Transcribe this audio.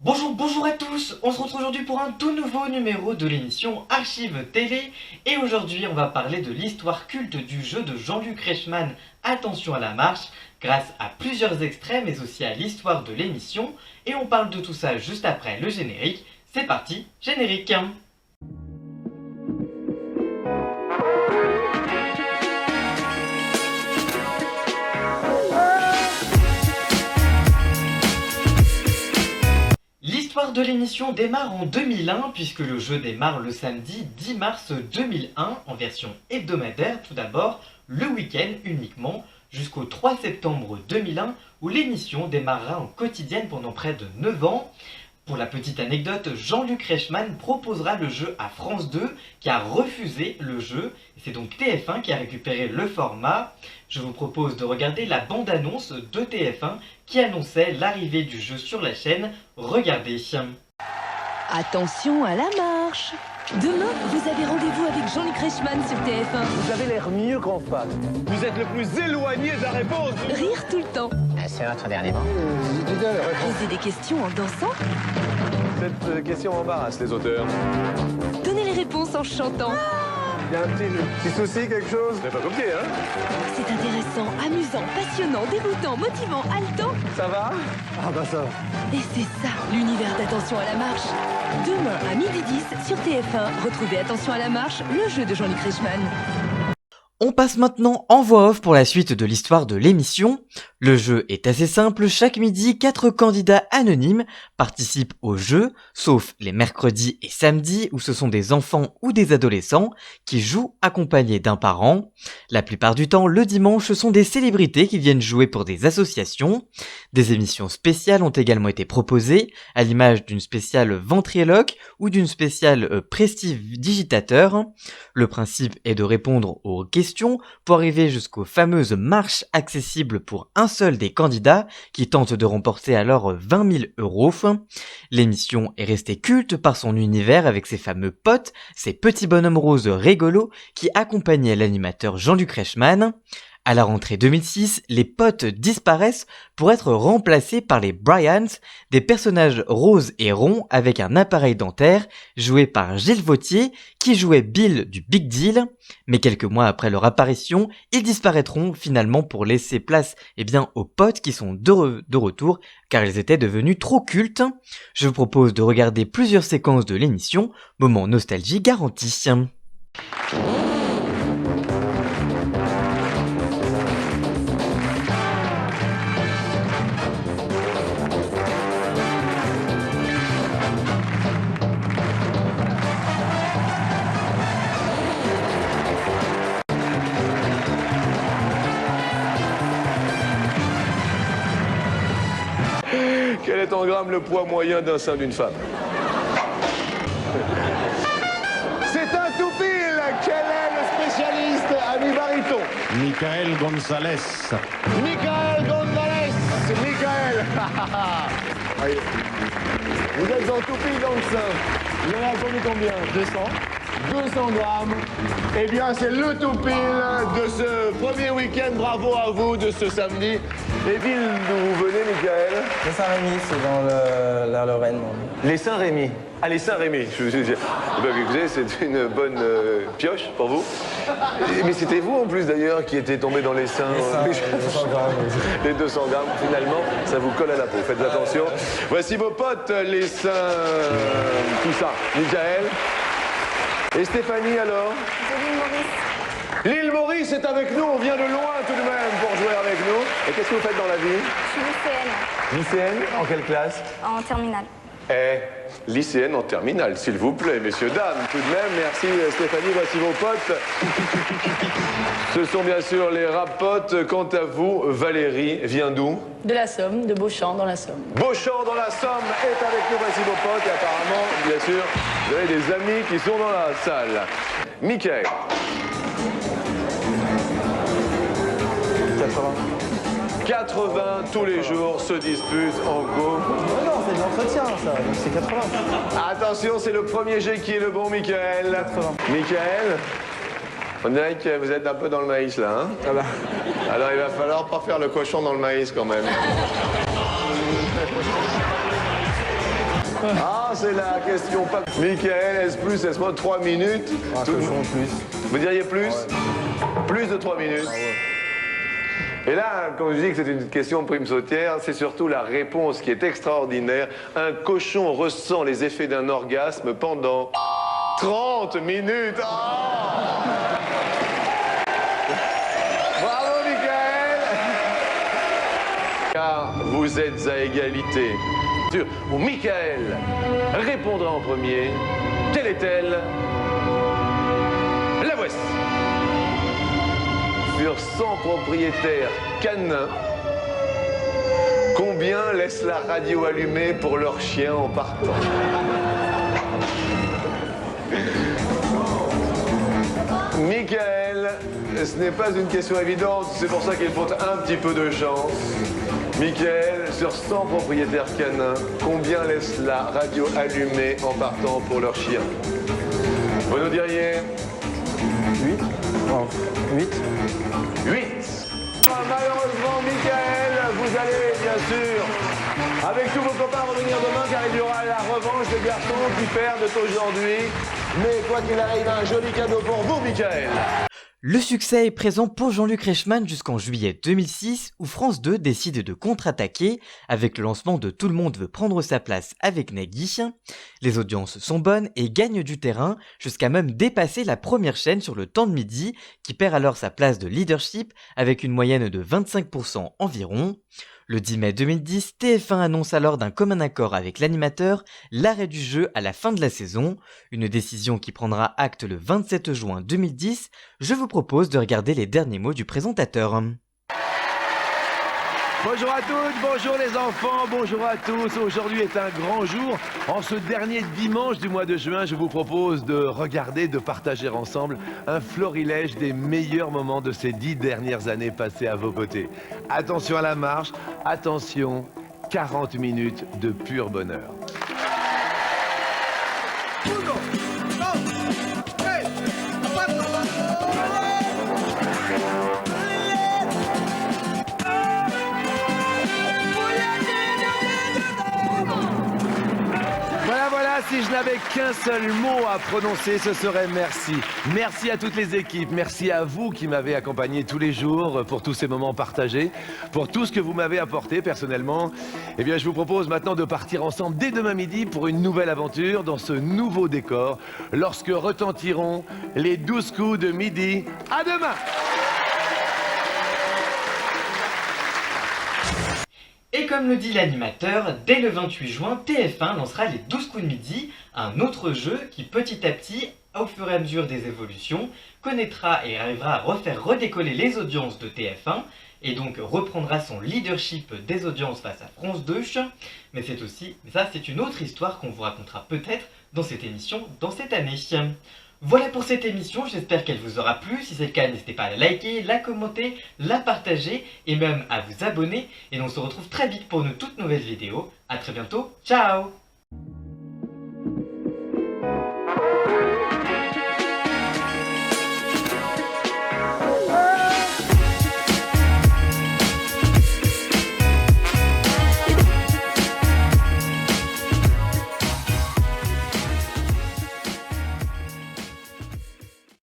Bonjour à tous, on se retrouve aujourd'hui pour un tout nouveau numéro de l'émission Archives Télé et aujourd'hui on va parler de l'histoire culte du jeu de Jean-Luc Reichmann, Attention à la marche, grâce à plusieurs extraits mais aussi à l'histoire de l'émission et on parle de tout ça juste après le générique. C'est parti, générique. L'histoire de l'émission démarre en 2001 puisque le jeu démarre le samedi 10 mars 2001 en version hebdomadaire tout d'abord, le week-end uniquement, jusqu'au 3 septembre 2001 où l'émission démarrera en quotidienne pendant près de 9 ans. Pour la petite anecdote, Jean-Luc Reichmann proposera le jeu à France 2 qui a refusé le jeu. C'est donc TF1 qui a récupéré le format. Je vous propose de regarder la bande-annonce de TF1 qui annonçait l'arrivée du jeu sur la chaîne. Regardez. Attention à la marche. Demain, vous avez rendez-vous avec Jean-Luc Reichmann sur TF1. Vous avez l'air mieux qu'en face. Vous êtes le plus éloigné de la réponse. Rire tout le temps. C'est votre dernier mot. Poser des questions en dansant. Cette question embarrasse les auteurs. Donner les réponses en chantant. Il y a un petit souci, quelque chose? C'est pas compliqué, hein? C'est intéressant, amusant, passionnant, déroutant, motivant, haletant. Ça va? Ah bah ça va. Et c'est ça, l'univers d'Attention à la marche. Demain à 12h10 sur TF1, retrouvez Attention à la marche, le jeu de Jean-Luc Reichmann. On passe maintenant en voix off pour la suite de l'histoire de l'émission. Le jeu est assez simple, chaque midi, 4 candidats anonymes participent au jeu, sauf les mercredis et samedis où ce sont des enfants ou des adolescents qui jouent accompagnés d'un parent. La plupart du temps, le dimanche, ce sont des célébrités qui viennent jouer pour des associations. Des émissions spéciales ont également été proposées, à l'image d'une spéciale ventriloque ou d'une spéciale prestidigitateur. Le principe est de répondre aux questions pour arriver jusqu'aux fameuses marches accessibles pour un seul des candidats qui tente de remporter alors 20 000 €. L'émission est restée culte par son univers avec ses fameux potes, ces petits bonhommes roses rigolos qui accompagnaient l'animateur Jean-Luc Reichmann. À la rentrée 2006, les potes disparaissent pour être remplacés par les Bryans, des personnages roses et ronds avec un appareil dentaire, joué par Gilles Vautier, qui jouait Bill du Big Deal. Mais quelques mois après leur apparition, ils disparaîtront finalement pour laisser place aux potes qui sont de retour, car ils étaient devenus trop cultes. Je vous propose de regarder plusieurs séquences de l'émission, moment nostalgie garanti. Quel est en grammes le poids moyen d'un sein d'une femme? C'est un tout-pile. Quel est le spécialiste, ami baryton? Michael Gonzalez. Michael Gonzalez. Michael. Allez. Vous êtes en tout-pile dans le sein. Vous en avez attendu combien? 200 grammes. Eh bien, c'est le tout-pile de ce premier week-end. Bravo à vous de ce samedi. Les villes d'où vous venez, Michael? Les Saint-Rémy, c'est dans la Lorraine. Les Saint-Rémy. Ah, les Saint-Rémy. Écoutez, c'est une bonne pioche pour vous. Mais c'était vous, en plus, d'ailleurs, qui était tombé dans les seins. Les 200 grammes. Les 200 grammes, finalement, ça vous colle à la peau. Faites attention. Voici vos potes, les seins... tout ça. Michael. Et Stéphanie, alors? L'île Maurice est avec nous, on vient de loin tout de même pour jouer avec nous. Et qu'est-ce que vous faites dans la vie? Je suis lycéenne. Lycéenne? En quelle classe? En terminale. Lycéenne en terminale, s'il vous plaît, messieurs, dames, tout de même. Merci Stéphanie, voici vos potes. Ce sont bien sûr les rapotes. Quant à vous, Valérie vient d'où? De la Somme, de Beauchamp dans la Somme. Beauchamp dans la Somme est avec nous, voici vos potes. Et apparemment, bien sûr, vous avez des amis qui sont dans la salle. Michael. 80 tous les jours se disputent en go. Non, c'est de l'entretien, ça. Donc c'est 80. Attention, c'est le premier jet qui est le bon, Michael. 80. Michael, on dirait que vous êtes un peu dans le maïs, là, hein? Ah bah. Alors, il va falloir pas faire le cochon dans le maïs, quand même. Ah, c'est la question pas. Michael, est-ce plus, est-ce moins de 3 minutes? Un cochon plus. Vous diriez plus? Plus de 3 minutes. Et là, quand je dis que c'est une question prime sautière, c'est surtout la réponse qui est extraordinaire. Un cochon ressent les effets d'un orgasme pendant 30 minutes. Bravo, Michael! Car vous êtes à égalité. Où Michael répondra en premier. Quelle est-elle? La voici. Sur 100 propriétaires canins, combien laissent la radio allumée pour leur chien en partant? Michael, ce n'est pas une question évidente, c'est pour ça qu'il faut un petit peu de chance. Michael, sur 100 propriétaires canins, combien laissent la radio allumée en partant pour leur chien? Vous nous diriez? 8 oh, 8 Malheureusement, Michael, vous allez bien sûr, avec tous vos copains, revenir demain car il y aura la revanche des garçons qui perdent aujourd'hui. Mais quoi qu'il arrive, un joli cadeau pour vous, Michael. Le succès est présent pour Jean-Luc Reichmann jusqu'en juillet 2006 où France 2 décide de contre-attaquer avec le lancement de Tout le monde veut prendre sa place avec Nagui. Les audiences sont bonnes et gagnent du terrain jusqu'à même dépasser la première chaîne sur le temps de midi qui perd alors sa place de leadership avec une moyenne de 25% environ. Le 10 mai 2010, TF1 annonce alors d'un commun accord avec l'animateur l'arrêt du jeu à la fin de la saison, une décision qui prendra acte le 27 juin 2010. Je vous propose de regarder les derniers mots du présentateur. Bonjour à toutes, bonjour les enfants, bonjour à tous. Aujourd'hui est un grand jour. En ce dernier dimanche du mois de juin, je vous propose de regarder, de partager ensemble un florilège des meilleurs moments de ces 10 dernières années passées à vos côtés. Attention à la marche, attention, 40 minutes de pur bonheur. Voilà, si je n'avais qu'un seul mot à prononcer, ce serait merci. Merci à toutes les équipes, merci à vous qui m'avez accompagné tous les jours pour tous ces moments partagés, pour tout ce que vous m'avez apporté personnellement. Eh bien, je vous propose maintenant de partir ensemble dès demain midi pour une nouvelle aventure dans ce nouveau décor, lorsque retentiront les 12 coups de midi. À demain! Et comme le dit l'animateur, dès le 28 juin, TF1 lancera les 12 coups de midi, un autre jeu qui petit à petit, au fur et à mesure des évolutions, connaîtra et arrivera à refaire redécoller les audiences de TF1 et donc reprendra son leadership des audiences face à France 2. Mais c'est une autre histoire qu'on vous racontera peut-être dans cette émission, dans cette année. Voilà pour cette émission, j'espère qu'elle vous aura plu. Si c'est le cas, n'hésitez pas à la liker, la commenter, la partager et même à vous abonner. Et on se retrouve très vite pour une toute nouvelle vidéo. A très bientôt, ciao!